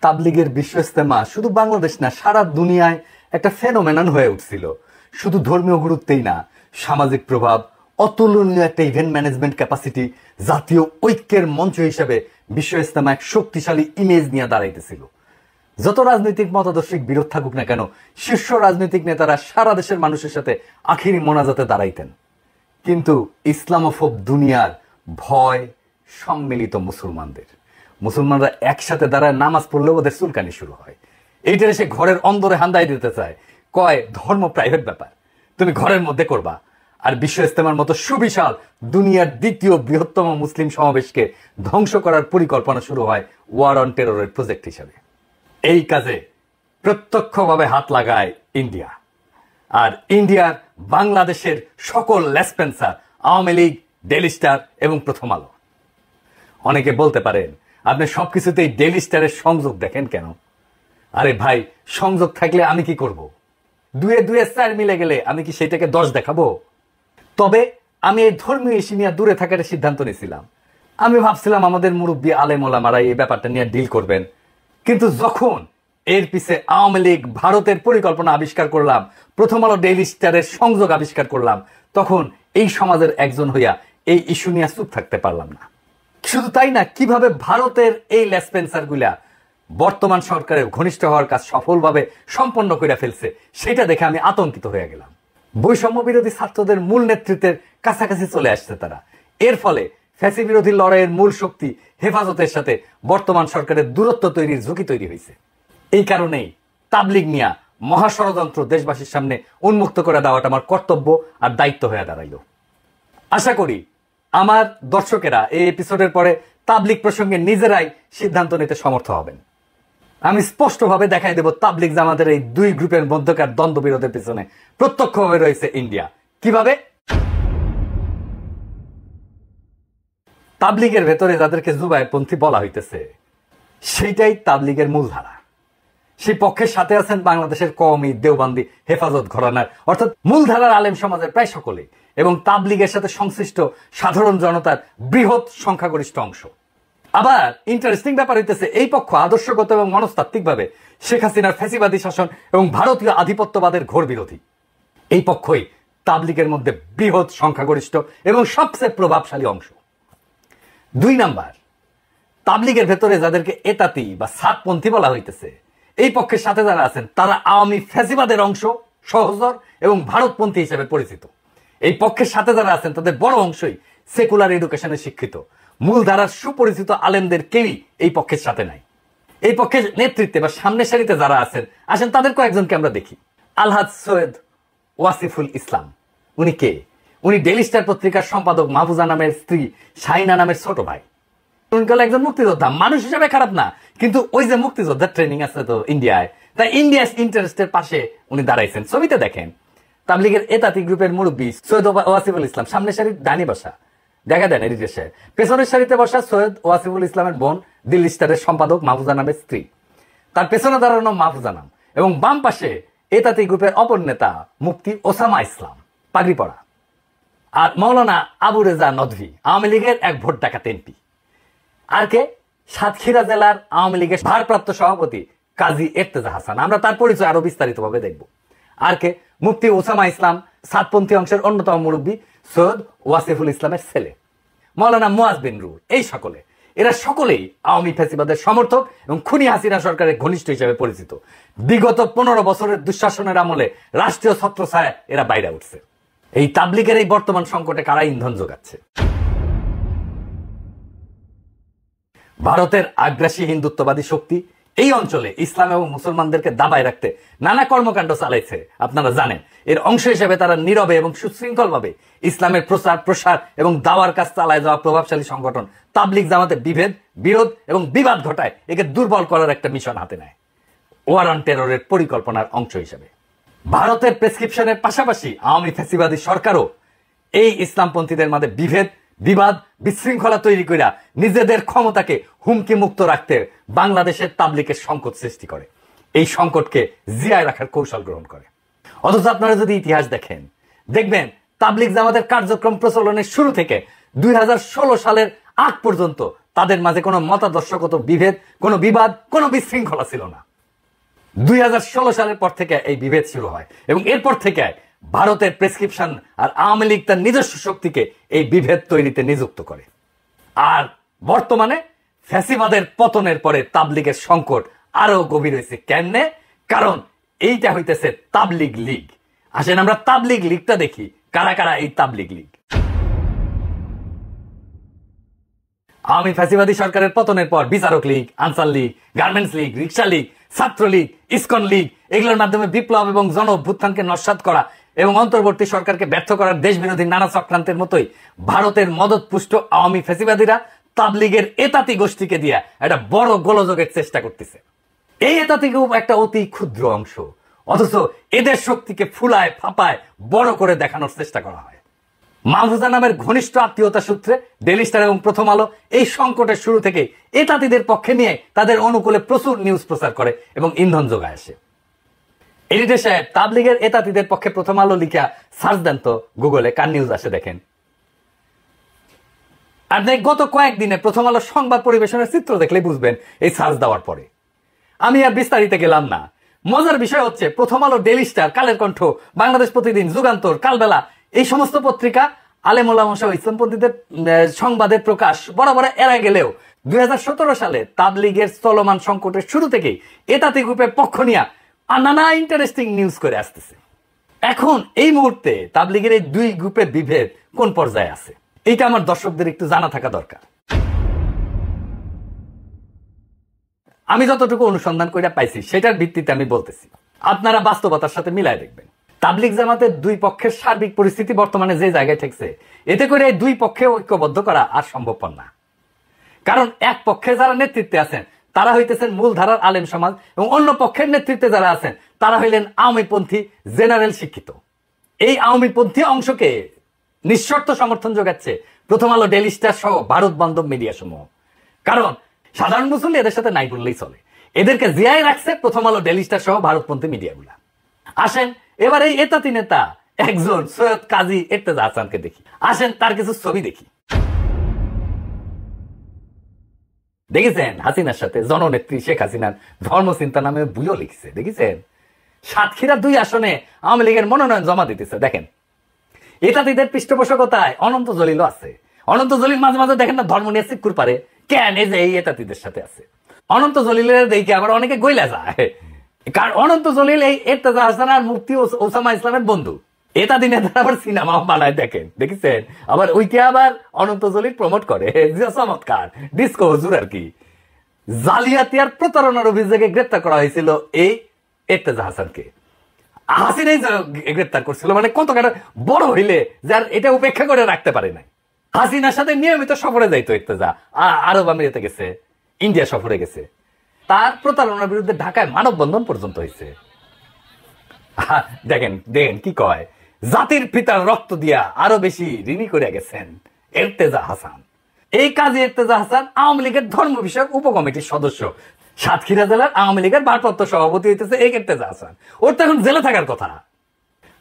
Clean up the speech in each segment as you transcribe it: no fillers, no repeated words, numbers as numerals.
তাবলিগের বিশ্ব ইজতেমা শুধু বাংলাদেশ না, সারা দুনিয়ায় একটা ফেনোমেনন হয়ে উঠছিল। শুধু ধর্মীয় গুরুত্বেই না, সামাজিক প্রভাব, অতুলনীয় একটা ইভেন্ট ম্যানেজমেন্ট ক্যাপাসিটি, জাতীয় ঐক্যের মঞ্চ হিসেবে বিশ্ব ইজতেমা এক শক্তিশালী ইমেজ নিয়ে দাঁড়াইতেছিল। যত রাজনৈতিক মতাদর্শিক বিরোধ থাকুক না কেন, শীর্ষ রাজনৈতিক নেতারা সারা দেশের মানুষের সাথে আখিরি মোনাজাতে দাঁড়াইতেন। কিন্তু ইসলামোফোব দুনিয়ার ভয় সম্মিলিত মুসলমানরা একসাথে দাঁড়ায় নামাজ পড়লেও ওদের চুলকানি শুরু হয়। এইটা এসে ঘরের অন্দরে হান্দাই দিতে চায়, কয় ধর্ম প্রাইভেট ব্যাপার, তুমি ঘরের মধ্যে করবা। আর বিশ্ব ইজতেমার মতো সুবিশাল দুনিয়ার দ্বিতীয় বৃহত্তম মুসলিম সমাবেশকে ধ্বংস করার পরিকল্পনা শুরু হয় ওয়ার অন টেররের প্রজেক্ট হিসেবে। এই কাজে প্রত্যক্ষভাবে হাত লাগায় ইন্ডিয়া। আর ইন্ডিয়ার বাংলাদেশের সকল লেসপেন্সার, আওয়ামী লীগ, ডেইলি স্টার এবং প্রথম আলো। অনেকে বলতে পারেন, আপনি সবকিছুতেই ডেইলি স্টারের সংযোগ দেখেন কেন? আরে ভাই, সংযোগ থাকলে আমি কি করব? দুয়ে চার মিলে গেলে আমি কি সেটাকে 10 দেখাবো? তবে আমি এই ধর্মীয় ইস্যু নিয়ে দূরে থাকার সিদ্ধান্ত নিয়েছিলাম। আমি ভাবছিলাম আমাদের মুরব্বী আলেম ওলামারা এই ব্যাপারটা নিয়ে ডিল করবেন। কিন্তু যখন এর পিছে আওয়ামী লীগ, ভারতের পরিকল্পনা আবিষ্কার করলাম, প্রথম আলো, ডেইলি স্টারের সংযোগ আবিষ্কার করলাম, তখন এই সমাজের একজন হইয়া এই ইস্যু নিয়ে চুপ থাকতে পারলাম না। শুধু তাই না, কিভাবে ভারতের এই লেসপেন্সার গুলা বর্তমান সরকারের ঘনিষ্ঠ হওয়ার কাজ সফলভাবে সম্পন্ন করে ফেলছে, সেটা দেখে আমি আতঙ্কিত হয়ে গেলাম। বৈষম্য বিরোধী ছাত্রদের মূল নেতৃত্বের কাছাকাছি চলে আসছে তারা। এর ফলে ফ্যাসি বিরোধী লড়াইয়ের মূল শক্তি হেফাজতের সাথে বর্তমান সরকারের দূরত্ব তৈরির ঝুঁকি তৈরি হয়েছে। এই কারণেই তাবলিগ নিয়া মহাষড়যন্ত্র দেশবাসীর সামনে উন্মুক্ত করে দেওয়াটা আমার কর্তব্য আর দায়িত্ব হয়ে দাঁড়াইল। আশা করি আমার দর্শকেরা এই এপিসোডের পরে তাবলিগ প্রসঙ্গে নিজেরাই সিদ্ধান্ত নিতে সমর্থ হবেন। আমি স্পষ্টভাবে দেখাই দেব তাবলিগ জামাতের এই দুই গ্রুপের মধ্যকার দ্বন্দ্ব বিরোধের পিছনে প্রত্যক্ষভাবে রয়েছে ইন্ডিয়া। কিভাবে? তাবলিগের ভেতরে যাদেরকে জুবায়েরপন্থী বলা হইতেছে, সেইটাই তাবলিগের মূলধারা। সেই পক্ষের সাথে আছেন বাংলাদেশের কওমি, দেওবন্দি, হেফাজত ঘরানার, অর্থাৎ মূলধারার আলেম সমাজের প্রায় সকলেই, এবং তাবলিগের সাথে সংশ্লিষ্ট সাধারণ জনতার বৃহৎ সংখ্যাগরিষ্ঠ অংশ। আবার ইন্টারেস্টিং ব্যাপার হইতেছে, এই পক্ষ আদর্শগত এবং মনস্তাত্ত্বিকভাবে শেখ হাসিনার ফ্যাসিবাদী শাসন এবং ভারতীয় আধিপত্যবাদের ঘোর বিরোধী। এই পক্ষই তাবলিগের মধ্যে বৃহৎ সংখ্যাগরিষ্ঠ এবং সবচেয়ে প্রভাবশালী অংশ। 2 নাম্বার, তাবলিগের ভেতরে যাদেরকে এতাতি বা সাতপন্থী বলা হইতেছে, এই পক্ষের সাথে যারা আছেন তারা আওয়ামী ফ্যাসিবাদের অংশ, সহচর এবং ভারতপন্থী হিসেবে পরিচিত। এই পক্ষের সাথে যারা আছেন তাদের বড় অংশই সেকুলার এডুকেশনে শিক্ষিত। মূলধারার সুপরিচিত আলেমদের কেউই এই পক্ষের সাথে নাই। এই পক্ষের নেতৃত্বে বা সামনের সারিতে যারা আসেন তাদের কয়েকজনকে আমরা দেখি। আলহাজ সৈয়দ ওয়াসিফুল ইসলাম, উনি কে? উনি ডেইলি স্টার পত্রিকার সম্পাদক মাহফুজা নামের স্ত্রী শাহিনা নামের ছোট ভাই। উনি হল একজন মুক্তিযোদ্ধা, মানুষ হিসাবে খারাপ না, কিন্তু ওই যে মুক্তিযোদ্ধার ট্রেনিং আছে তো ইন্ডিয়ায়, তাই ইন্ডিয়াস ইন্টারেস্টের পাশে উনি দাঁড়াইছেন। ছবিতে দেখেন তাবলিগের এতাতি গ্রুপের মুরব্বী সৈয়দ ওয়াসিফুল ইসলাম সামনের সারির ডানি বসা, দেখা দেন এদিকে পেছনের সারিতে বসা সৈয়দ ওয়াসিফুল ইসলামের বোন, দিল্লি স্টারের সম্পাদক মাহফুজা নামের স্ত্রী, তার পেছনে দাঁড়ানো মাহফুজা নাম, এবং বাম পাশে এতাতি গ্রুপের অপর নেতা মুফতি ওসামা ইসলাম, পাগড়ি পরা, আর মৌলানা আবু রেজা নদভী, আওয়ামী লীগের এক ভোট ডাকাত এমপি। আর কে? সাতক্ষীরা জেলার আওয়ামী লীগের ভারপ্রাপ্ত সভাপতি কাজী এরতেজা হাসান, আমরা তার পরিচয় আরো বিস্তারিতভাবে দেখব। আর কে? মুফতি ওসামা ইসলাম, সাতপন্থী অংশের অন্যতম মুরব্বী সৈয়দ ওয়াসিফুল ইসলামের ছেলে, মৌলানা মুয়াজ বিন রুর। এই এরা সকলেই আওয়ামী ফ্যাসিবাদের সমর্থক এবং খুনি হাসিনা সরকারের ঘনিষ্ঠ হিসেবে পরিচিত। বিগত 15 বছরের দুঃশাসনের আমলে রাষ্ট্রীয় ছত্রছায়া এরা বাইরে উঠছে। এই তাবলিগের এই বর্তমান সংকটে কারা ইন্ধন যোগাচ্ছে? ভারতের আগ্রাসী হিন্দুত্ববাদী শক্তি এই অঞ্চলে ইসলাম এবং মুসলমানদেরকে দাবায় রাখতে নানা কর্মকাণ্ড চালাইছে, আপনারা জানেন। এর অংশ হিসেবে তারা নীরবে এবং সুশৃঙ্খলভাবে ইসলামের প্রচার, প্রসার এবং দাওয়ার কাজ চালায় যাওয়া প্রভাবশালী সংগঠন তাবলিগ জামাতে বিরোধ এবং বিবাদ ঘটায় একে দুর্বল করার একটা মিশন হাতে নেয় ওয়ার অন টেররের পরিকল্পনার অংশ হিসেবে। ভারতের প্রেসক্রিপশনের পাশাপাশি আওয়ামী ফ্যাসিবাদী সরকারও এই ইসলামপন্থীদের মাঝে বিবাদ, বিশৃঙ্খলা তৈরি করিয়া নিজেদের ক্ষমতাকে হুমকি মুক্ত রাখতে বাংলাদেশের তাবলিগের সংকট সৃষ্টি করে, এই সংকটকে জিয়ায় রাখার কৌশল গ্রহণ করে। অথচ আপনারা যদি ইতিহাস দেখবেন তাবলিগ জামাতের কার্যক্রম প্রচলনের শুরু থেকে 2016 সালের আগ পর্যন্ত তাদের মাঝে কোনো মতাদর্শগত বিভেদ, কোনো বিবাদ, কোনো বিশৃঙ্খলা ছিল না। 2016 সালের পর থেকে এই বিভেদ শুরু হয় এবং এরপর থেকে ভারতের প্রেসক্রিপশন আর আওয়ামী লীগ তার নিজস্ব শক্তিকে এই বিভেদ তৈরিতে নিযুক্ত করে। আর বর্তমানে ফ্যাসিবাদের পতনের পরে তাবলিগের সংকট আরো গভীর হয়েছে। কেমনে? কারণ এইটা হইতেছে তাবলিগ লীগ। আসেন আমরা তাবলিগ লীগটা দেখি, কারা কারা এই তাবলিগ লীগ। আওয়ামী ফ্যাসিবাদী সরকারের পতনের পর বিচারক লীগ, আনসার লীগ, গার্মেন্টস লীগ, রিক্সা লীগ, ছাত্র লীগ, ইসকন লীগ এগুলোর মাধ্যমে বিপ্লব এবং জন অভ্যুত্থানকে নস্যাৎ করা এবং অন্তর্বর্তী সরকারকে ব্যর্থ করার দেশবিরোধী নানা চক্রান্তের মতোই ভারতের মদতপুষ্ট আওয়ামী ফ্যাসিবাদীরা তাবলিগের এতাতি গোষ্ঠীকে দিয়ে একটা বড় গোলযোগের চেষ্টা করতেছে। এই এতাতি গ্রুপ একটা অতি ক্ষুদ্র অংশ, অথচ এদের শক্তিকে ফুলায় ফাপায় বড় করে দেখানোর চেষ্টা করা হয়। মাহফুজা নামের ঘনিষ্ঠ আত্মীয়তা সূত্রে ডেইলি স্টার এবং প্রথম আলো এই সংকটের শুরু থেকে এতাতিদের পক্ষে নিয়ে তাদের অনুকূলে প্রচুর নিউজ প্রচার করে এবং ইন্ধন যোগায় আসে। এডিটর সাহেব তাবলিগের এতাতিদের পক্ষে প্রথম আলো লিখা সার্চ দেন তো গুগলে, কার নিউজ আসে দেখেন। আপনি গত কয়েকদিনে প্রথম আলো সংবাদ পরিবেশনের চিত্র দেখলে বুঝবেন এই সার্চ দেওয়ার পরে। আমি আর বিস্তারিত গেলাম না। মজার বিষয় হচ্ছে প্রথম আলো, ডেইলি স্টার, কালের কণ্ঠ, বাংলাদেশ প্রতিদিন, যুগান্তর, কালবেলা এই সমস্ত পত্রিকা আলেম ওলামা সহ ইসলামপন্থীদের সংবাদের প্রকাশ বরাবর এড়া গেলেও 2017 সালে তাবলিগের চলমান সংকটের শুরু থেকেই এতাতি গ্রুপের পক্ষ নিয়ে নানা ইন্টারেস্টিং নিউজ করে আসতেছে। এখন এই মুহূর্তে তাবলিগের এই দুই গ্রুপের বিভেদ কোন পর্যায়ে আছে এইটা আমার দর্শকদের একটু জানা থাকা দরকার। আমি যতটুকু অনুসন্ধান করে পাইছি সেটার ভিত্তিতে আমি বলতেছি, আপনারা বাস্তবতার সাথে মিলাই দেখবেন। তাবলিগ জামাতের দুই পক্ষের সার্বিক পরিস্থিতি বর্তমানে যে জায়গায় ঠেকছে, এতে করে এই দুই পক্ষে ঐক্যবদ্ধ করা আর সম্ভবপর না। কারণ এক পক্ষে যারা নেতৃত্বে আছেন তারা হইতেছেন মূলধারার আলেম সমাজ এবং অন্য পক্ষের নেতৃত্বে যারা আছেন তারা হইলেন আওয়ামীপন্থী জেনারেল শিক্ষিত। এই আওয়ামীপন্থী অংশকে নিঃশর্ত সমর্থন যোগাচ্ছে প্রথম আলো, ডেইলি স্টার সহ ভারত বান্ধব মিডিয়া সমূহ। কারণ সাধারণ মুসল্লি এদের সাথে নাই বললেই চলে, এদেরকে জিয়াই রাখছে প্রথম আলো, ডেইলি স্টার সহ ভারতপন্থী মিডিয়াগুলা। আসেন এবার এই এতাতি নেতা একজন সৈয়দ কাজী ইর্তেজা হাসানকে দেখি। আসেন তার কিছু ছবি দেখি। দেখেছেন হাসিনার সাথে জননেত্রী শেখ হাসিনার ধর্মচিন্তা নামে বইও লিখছে, দেখেছেন? সাতক্ষীরা 2 আসনে আওয়ামী লীগের মনোনয়ন জমা দিতেছে। দেখেন এতাতিদের পৃষ্ঠপোষকতায় অনন্ত জলিলও আছে। অনন্ত জলিল মাঝে মাঝে দেখেন না ধর্ম নিয়ে চিকুর পারে, কেন? এই যে এই এতাতিদের সাথে আছে। অনন্ত জলিলের দেখে আবার অনেকে গইলা যায়, কারণ অনন্ত জলিল এই ইর্তেজা হাসান আর মুফতি ওসামা ইসলামের বন্ধু। এতাতি নেতারা আবার সিনেমা বানায়, দেখেন, দেখেছেন? আবার ওইকে আবার অনন্ত জলিল প্রমোট করে। চমৎকার ডিস্কো হুজুর আর কি। জালিয়াতি আর প্রতারণার অভিযোগে গ্রেপ্তার করা হয়েছিল এই ইর্তেজা হাসানকে। হাসিনাই গ্রেপ্তার করছিল, মানে কত বড় হইলে যার এটা উপেক্ষা করে রাখতে পারে নাই। হাসিনার সাথে নিয়মিত সফরে যাইতো ইর্তেজা, আরব আমিরাতে গেছে, ইন্ডিয়া সফরে গেছে। তার প্রতারণার বিরুদ্ধে ঢাকায় মানববন্ধন পর্যন্ত হয়েছে। দেখেন দেখেন কি কয়, জাতির পিতার রক্ত দিয়া আরো বেশি ঋণী করে গেছেন ইর্তেজা হাসান। এই কাজী ইর্তেজা হাসান আওয়ামী লীগের ধর্ম বিষয়ক উপকমিটির সদস্য। সাতক্ষীরা জেলার আওয়ামী লীগের ভারপ্রাপ্ত সভাপতি হইতেছে এই ইর্তেজা হাসান। ওর তো এখন জেলে থাকার কথা।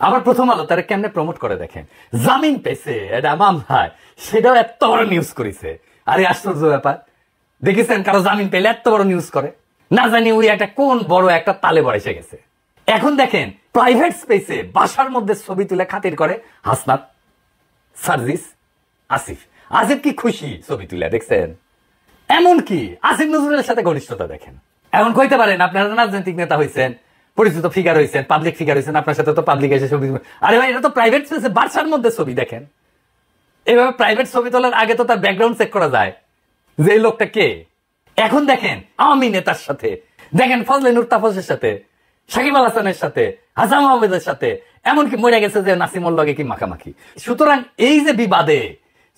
আবার প্রথম আলো তারা কেমনে প্রমোট করে দেখেন। জামিন পেয়েছে এটা মামলায়, সেটাও এত বড় নিউজ করেছে। আরে আশ্চর্য ব্যাপার, দেখেছেন কারো জামিন পেলে এত বড় নিউজ করে? না জানি ওই একটা কোন বড় একটা তালে বসে গেছে। এখন দেখেন প্রাইভেট স্পেসে বাসার মধ্যে ছবি তুলে খাতির করে হাসনাত, সার্জিস, আসিফ। আসিফ কি খুশি ছবি তুলে, দেখছেন? এমনকি আসিফ নজরুলের সাথে ঘনিষ্ঠতা দেখেন। এখন কইতে পারেন আপনারা রাজনৈতিক নেতা হয়েছেন, পরিচিত ফিগার হয়েছেন, পাবলিক ফিগার হয়েছেন, আপনার সাথে তো পাবলিক এসে ছবি। আরে ভাই এটা তো প্রাইভেট স্পেসে বাসার মধ্যে ছবি, দেখেন। এইভাবে প্রাইভেট ছবি তোলার আগে তো তার ব্যাকগ্রাউন্ড চেক করা যায় যে এই লোকটা কে। এখন দেখেন আওয়ামী নেতার সাথে, দেখেন ফজলে নূর তাপসের সাথে, সাকিব আল হাসানের সাথে, হাসান আহমেদের সাথে, এমনকি মরে গেছে যে নাসিমুল লগে কি মাখামাখি। সুতরাং এই যে বিবাদে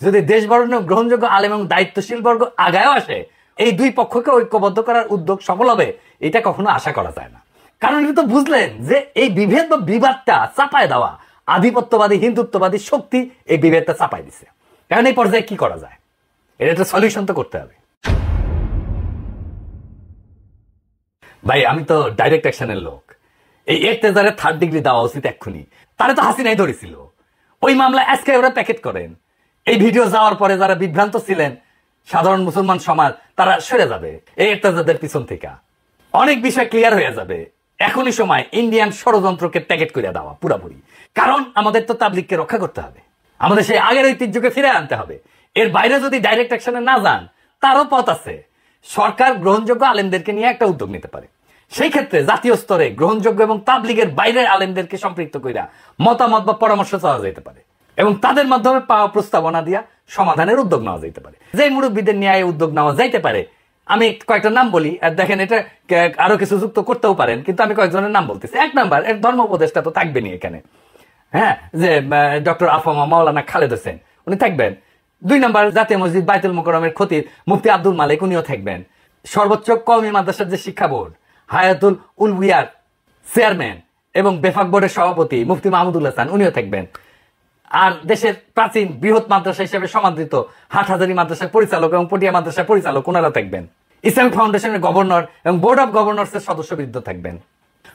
যদি দেশ বরণ্য গ্রহণযোগ্য আলেম এবং দায়িত্বশীল বর্গ আগায়ও আসে, এই দুই পক্ষকে ঐক্যবদ্ধ করার উদ্যোগ সফল হবে এটা কখনো আশা করা যায় না। কারণ এটা তো বুঝলেন যে এই বিভেদ বা বিবাদটা চাপায় দেওয়া আধিপত্যবাদী হিন্দুত্ববাদী শক্তি এই বিভেদটা চাপাই দিছে। এখন এই পর্যায়ে কি করা যায়, এটা একটা সলিউশন তো করতে হবে। ভাই আমি তো ডাইরেক্ট অ্যাকশনের লোক। এই ইর্তেজারের 3rd ডিগ্রি দেওয়া উচিত এক্ষুনি। তারা তো হাসিনাই ধরেছিল, ওই মামলা আজকে ওরা প্যাকেট করেন। এই ভিডিও যাওয়ার পরে যারা বিভ্রান্ত ছিলেন সাধারণ মুসলমান সমাজ তারা সরে যাবে এই ইরতাদাদের পিছন থেকে। অনেক বিষয় ক্লিয়ার হয়ে যাবে। এখনই সময় ইন্ডিয়ান ষড়যন্ত্রকে প্যাকেট করে দেওয়া পুরাপুরি। কারণ আমাদের তো তাবলিগকে রক্ষা করতে হবে, আমাদের সেই আগের ঐতিহ্যকে ফিরে আনতে হবে। এর বাইরে যদি ডাইরেক্ট অ্যাকশনে না যান, তারও পথ আছে। সরকার গ্রহণযোগ্য আলেমদেরকে নিয়ে একটা উদ্যোগ নিতে পারে। সেই ক্ষেত্রে জাতীয় স্তরে গ্রহণযোগ্য এবং তাবলিগের বাইরের আলেমদেরকে সম্পৃক্ত কইরা মতামত বা পরামর্শ চাওয়া যেতে পারে এবং তাদের মাধ্যমে পাওয়া প্রস্তাবনা দিয়া সমাধানের উদ্যোগ নেওয়া যেতে পারে। যে মুরব্বীদের নিয়ে উদ্যোগ নেওয়া যাইতে পারে, আমি কয়েকটা নাম বলি, আর দেখেন এটা আরো কিছু যুক্ত করতেও পারেন, কিন্তু আমি কয়েকজনের নাম বলতেছি। 1 নাম্বার, এর ধর্ম উপদেষ্টা তো থাকবেনি এখানে, হ্যাঁ, যে ডক্টর আফামা মাওলানা খালেদ হোসেন, উনি থাকবেন। 2 নাম্বার, জাতীয় মসজিদ বাইতুল মোকাররমের খতিব মুফতি আব্দুল মালিক, উনিও থাকবেন। সর্বোচ্চ কওমি মাদ্রাসার যে শিক্ষা বোর্ড, হায়াতুল উলবিয়ার চেয়ারম্যান এবং বেফাক বোর্ডের সভাপতি মুফতি মাহমুদুল হাসান, উনিও থাকবেন। আর দেশের প্রাচীন বৃহৎ মাদ্রাসা হিসেবে সমাদৃত হাটহাজারী মাদ্রাসার পরিচালক এবং পটিয়া মাদ্রাসার পরিচালক ওনারা থাকবেন। ইসলামিক ফাউন্ডেশনের গভর্নর এবং বোর্ড অফ গভর্নর্সের সদস্যবৃন্দ থাকবেন।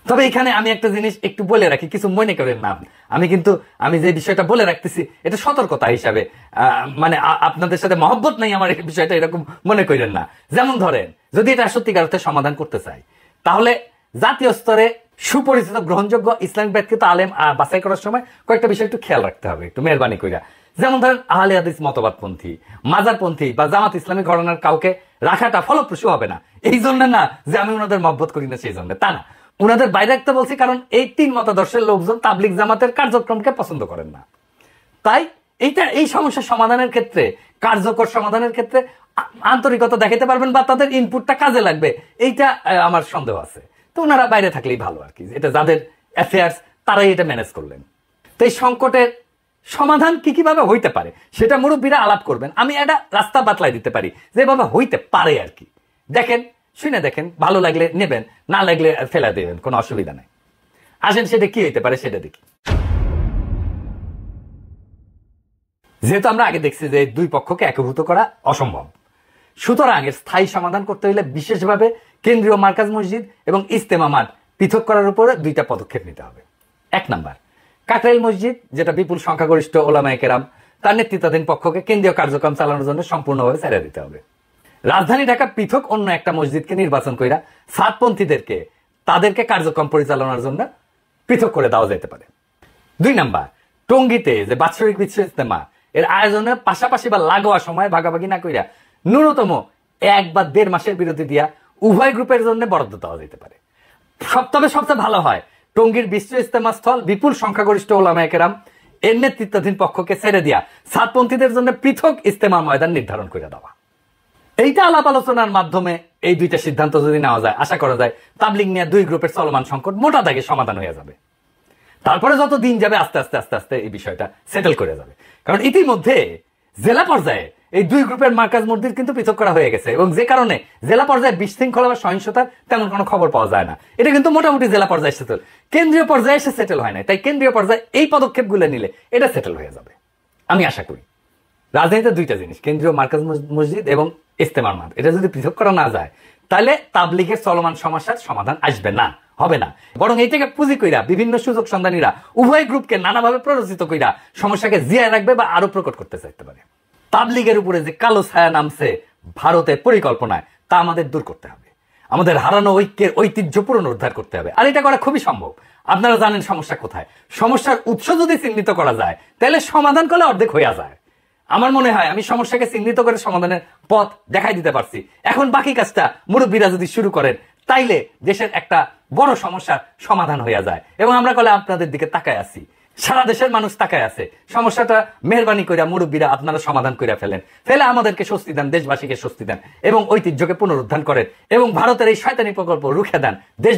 তবে এখানে আমি একটা জিনিস একটু বলে রাখি, কিছু মনে করেন না। আমি যে বিষয়টা বলে রাখতেছি এটা সতর্কতা হিসাবে, মানে আপনাদের সাথে মহব্বত নাই আমার এই বিষয়টা এরকম মনে করেন না। যেমন ধরেন, যদি এটা সত্যিকার অর্থে সমাধান করতে চাই, তাহলে জাতীয় স্তরে সুপরিচিত গ্রহণযোগ্য ইসলামিক ব্যক্তিগত আলেম বাছাই করার সময় কয়েকটা বিষয় একটু খেয়াল রাখতে হবে, একটু মেহরবানি কইরা। যেমন ধরেন, আহলে হাদিস মতবাদপন্থী, মাজারপন্থী বা জামাত ইসলামী ঘরানার কাউকে রাখাটা ফলপ্রসূ হবে না। এই জন্য না যে আমি ওনাদের মহব্বত করি না, সেই জন্য তা না, ওনাদের বাইরে রাখতে বলছি কারণ এই 3 মতাদর্শের লোকজন তাবলিগ জামাতের কার্যক্রমকে পছন্দ করেন না। তাই এই সমস্যার সমাধানের ক্ষেত্রে, কার্যকর সমাধানের ক্ষেত্রে আন্তরিকতা দেখাতে পারবেন বা তাদের ইনপুটটা কাজে লাগবে, এইটা আমার সন্দেহ আছে। তো ওনারা বাইরে থাকলেই ভালো আর কি, এটা যাদের অ্যাফেয়ার্স তারাই এটা ম্যানেজ করলেন। তো এই সংকটের সমাধান কিভাবে হইতে পারে সেটা মুরব্বীরা আলাপ করবেন। আমি একটা রাস্তা বাতলাই দিতে পারি যেভাবে হইতে পারে আর কি। দেখেন, শুনে দেখেন, ভালো লাগলে নেবেন, না লাগলে ফেলা দেবেন, কোনো অসুবিধা নাই। আসেন সেটা কি হইতে পারে সেটা দেখি। যেহেতু আমরা আগে দেখছি যে 2 পক্ষকে একীভূত করা অসম্ভব, সুতরাং এর স্থায়ী সমাধান করতে হলে বিশেষভাবে কেন্দ্রীয় মার্কাজ মসজিদ এবং ইজতেমা মাঠ পৃথক করার উপরে 2টা পদক্ষেপ নিতে হবে। 1 নাম্বার, কাকরাইল মসজিদ, যেটা বিপুল সংখ্যাগরিষ্ঠ ওলামায়ে কেরাম, তার নেতৃত্বাধীন পক্ষকে কেন্দ্রীয় কার্যক্রম চালানোর জন্য সম্পূর্ণভাবে ছেড়ে দিতে হবে। রাজধানী ঢাকা পৃথক অন্য একটা মসজিদকে নির্বাচন কইরা সাতপন্থীদেরকে তাদেরকে কার্যক্রম পরিচালনার জন্য পৃথক করে দেওয়া যেতে পারে। 2 নাম্বার, টঙ্গীতে যে বাৎসরিক বিশ্ব ইজতেমা, এর আয়োজনের পাশাপাশি বা লাগোয়া সময় ভাগাভাগি না কইরা ন্যূনতম 1 বা 1.5 মাসের বিরতি দিয়া উভয় গ্রুপের জন্য বরাদ্দ দেওয়া যেতে পারে। তবে সবচেয়ে ভালো হয় টঙ্গীর বিশ্ব ইজতেমা স্থল বিপুল সংখ্যাগরিষ্ঠ ওলামায়ে কেরাম এর নেতৃত্বাধীন পক্ষকে ছেড়ে দিয়া সাতপন্থীদের জন্য পৃথক ইজতেমা ময়দান নির্ধারণ করে দেওয়া। এইটা আলাপ আলোচনার মাধ্যমে এই 2টা সিদ্ধান্ত যদি নেওয়া যায়, আশা করা যায় তাবলিগ নিয়ে 2 গ্রুপের চলমান সংকট মোটা দাগে সমাধান হয়ে যাবে। তারপরে যত দিন যাবে আস্তে আস্তে আস্তে আস্তে এই বিষয়টা সেটেল করে যাবে। কারণ ইতিমধ্যে জেলা পর্যায়ে এই 2 গ্রুপের মার্কাজ মসজিদ কিন্তু পৃথক করা হয়ে গেছে এবং যে কারণে জেলা পর্যায়ে বিশৃঙ্খলা বা সহিংসতার তেমন কোনো খবর পাওয়া যায় না। এটা কিন্তু মোটামুটি জেলা পর্যায়ে সেটেল, কেন্দ্রীয় পর্যায়ে এসে সেটেল হয় না। তাই কেন্দ্রীয় পর্যায়ে এই পদক্ষেপগুলো নিলে এটা সেটেল হয়ে যাবে আমি আশা করি। রাজনীতিতে 2টা জিনিস, কেন্দ্রীয় মার্কাজ মসজিদ এবং ইজতেমার মাঠ, এটা যদি পৃথক করা না যায় তাহলে তাবলিগের চলমান সমস্যার সমাধান আসবে না, হবে না। বরং এইটাকে পুঁজি কইরা বিভিন্ন সুযোগ সন্ধানীরা উভয় গ্রুপকে নানাভাবে প্ররোচিত কইরা সমস্যাকে জিয়ায় রাখবে বা আরো প্রকট করতে চাইতে পারে। তাবলিগের উপরে যে কালো ছায়া নামছে ভারতের পরিকল্পনায়, তা আমাদের দূর করতে হবে। আমাদের হারানো ঐক্যের ঐতিহ্য পুনরুদ্ধার করতে হবে, আর এটা করা খুবই সম্ভব। আপনারা জানেন সমস্যা কোথায়। সমস্যার উৎস যদি চিহ্নিত করা যায় তাহলে সমাধান করলে অর্ধেক হইয়া যায়। আমার মনে হয় আমি সমস্যাকে চিহ্নিত করে সমাধানের পথ দেখাই দিতে পারছি। এখন বাকি কাজটা মুরব্বীরা যদি শুরু করেন তাইলে দেশের একটা বড় সমস্যার সমাধান হইয়া যায়। এবং আমরা কলে আপনাদের দিকে তাকায় আছি, সারা দেশের মানুষ তাকায় আছে। সমস্যাটা মেহরবানি কইরা মুরব্বীরা আপনারা সমাধান কইরা ফেলে আমাদেরকে স্বস্তি দেন, দেশবাসীকে স্বস্তি দেন এবং ঐতিহ্যকে পুনরুদ্ধার করেন এবং ভারতের এই শয়তানি প্রকল্প রুখে দেন। দেশ